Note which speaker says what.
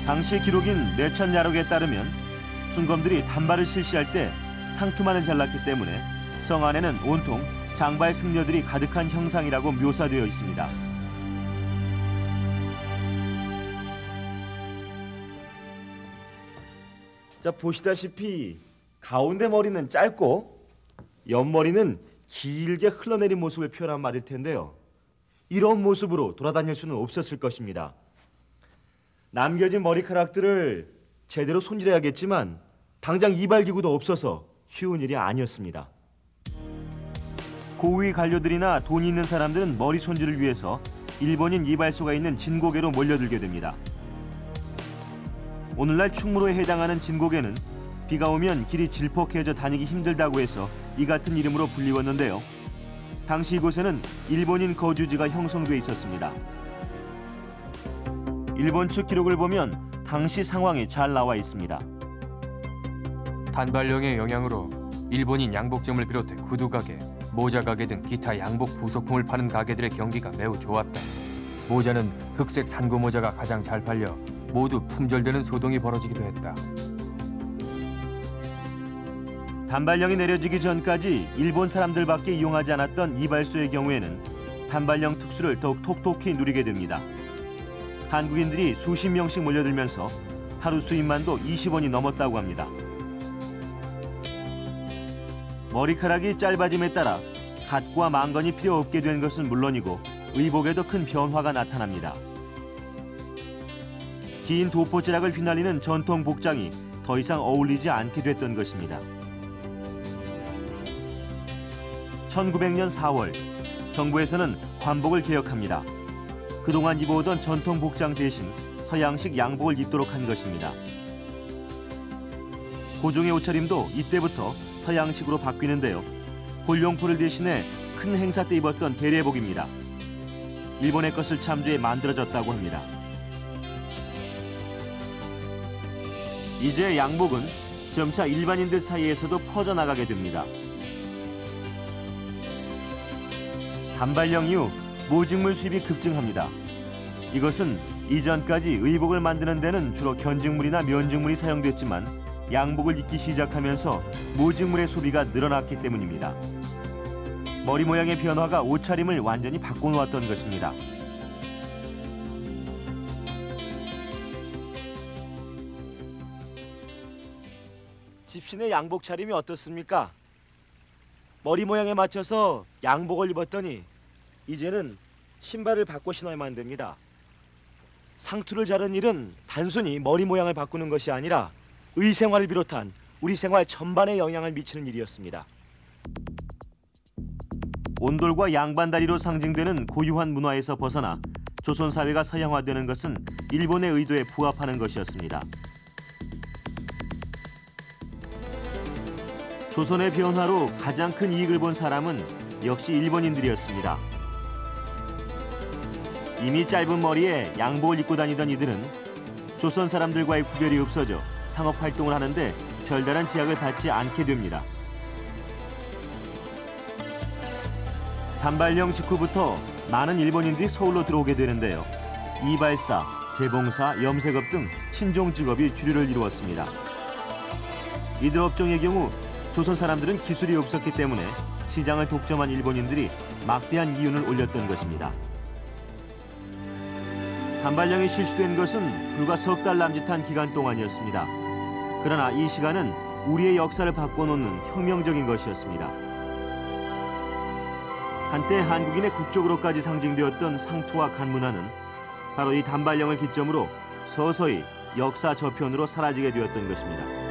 Speaker 1: 당시 기록인 내천야록에 따르면 순검들이 단발을 실시할 때 상투만을 잘랐기 때문에 성 안에는 온통 장발 승려들이 가득한 형상이라고 묘사되어 있습니다. 자, 보시다시피 가운데 머리는 짧고 옆머리는 길게 흘러내린 모습을 표현한 말일 텐데요. 이런 모습으로 돌아다닐 수는 없었을 것입니다. 남겨진 머리카락들을 제대로 손질해야겠지만 당장 이발기구도 없어서 쉬운 일이 아니었습니다. 고위 관료들이나 돈이 있는 사람들은 머리 손질을 위해서 일본인 이발소가 있는 진고개로 몰려들게 됩니다. 오늘날 충무로에 해당하는 진고개는 비가 오면 길이 질퍽해져 다니기 힘들다고 해서 이 같은 이름으로 불리웠는데요. 당시 이곳에는 일본인 거주지가 형성돼 있었습니다. 일본 측 기록을 보면 당시 상황이 잘 나와 있습니다.
Speaker 2: 단발령의 영향으로 일본인 양복점을 비롯해 구두가게, 모자가게 등 기타 양복 부속품을 파는 가게들의 경기가 매우 좋았다. 모자는 흑색 산고 모자가 가장 잘 팔려 모두 품절되는 소동이 벌어지기도 했다.
Speaker 1: 단발령이 내려지기 전까지 일본 사람들밖에 이용하지 않았던 이발소의 경우에는 단발령 특수를 더욱 톡톡히 누리게 됩니다. 한국인들이 수십 명씩 몰려들면서 하루 수입만도 20원이 넘었다고 합니다. 머리카락이 짧아짐에 따라 갓과 망건이 필요 없게 된 것은 물론이고 의복에도 큰 변화가 나타납니다. 긴 도포자락을 휘날리는 전통 복장이 더 이상 어울리지 않게 됐던 것입니다. 1900년 4월, 정부에서는 관복을 개혁합니다. 그동안 입어오던 전통 복장 대신 서양식 양복을 입도록 한 것입니다. 고종의 옷차림도 이때부터 서양식으로 바뀌는데요. 골룡포를 대신해 큰 행사 때 입었던 대례복입니다. 일본의 것을 참조해 만들어졌다고 합니다. 이제 양복은 점차 일반인들 사이에서도 퍼져나가게 됩니다. 단발령 이후 모직물 수입이 급증합니다. 이것은 이전까지 의복을 만드는 데는 주로 견직물이나 면직물이 사용됐지만 양복을 입기 시작하면서 모직물의 소비가 늘어났기 때문입니다. 머리 모양의 변화가 옷차림을 완전히 바꿔놓았던 것입니다. 집신의 양복 차림이 어떻습니까? 머리 모양에 맞춰서 양복을 입었더니 이제는 신발을 바꿔 신어야만 됩니다. 상투를 자른 일은 단순히 머리 모양을 바꾸는 것이 아니라 의생활을 비롯한 우리 생활 전반에 영향을 미치는 일이었습니다. 온돌과 양반다리로 상징되는 고유한 문화에서 벗어나 조선 사회가 서양화되는 것은 일본의 의도에 부합하는 것이었습니다. 조선의 변화로 가장 큰 이익을 본 사람은 역시 일본인들이었습니다. 이미 짧은 머리에 양복을 입고 다니던 이들은 조선 사람들과의 구별이 없어져 상업활동을 하는데 별다른 제약을 받지 않게 됩니다. 단발령 직후부터 많은 일본인들이 서울로 들어오게 되는데요. 이발사, 재봉사, 염색업 등 신종 직업이 주류를 이루었습니다. 이들 업종의 경우 조선 사람들은 기술이 없었기 때문에 시장을 독점한 일본인들이 막대한 이윤을 올렸던 것입니다. 단발령이 실시된 것은 불과 석 달 남짓한 기간 동안이었습니다. 그러나 이 시간은 우리의 역사를 바꿔놓는 혁명적인 것이었습니다. 한때 한국인의 국적으로까지 상징되었던 상투와 간문화는 바로 이 단발령을 기점으로 서서히 역사 저편으로 사라지게 되었던 것입니다.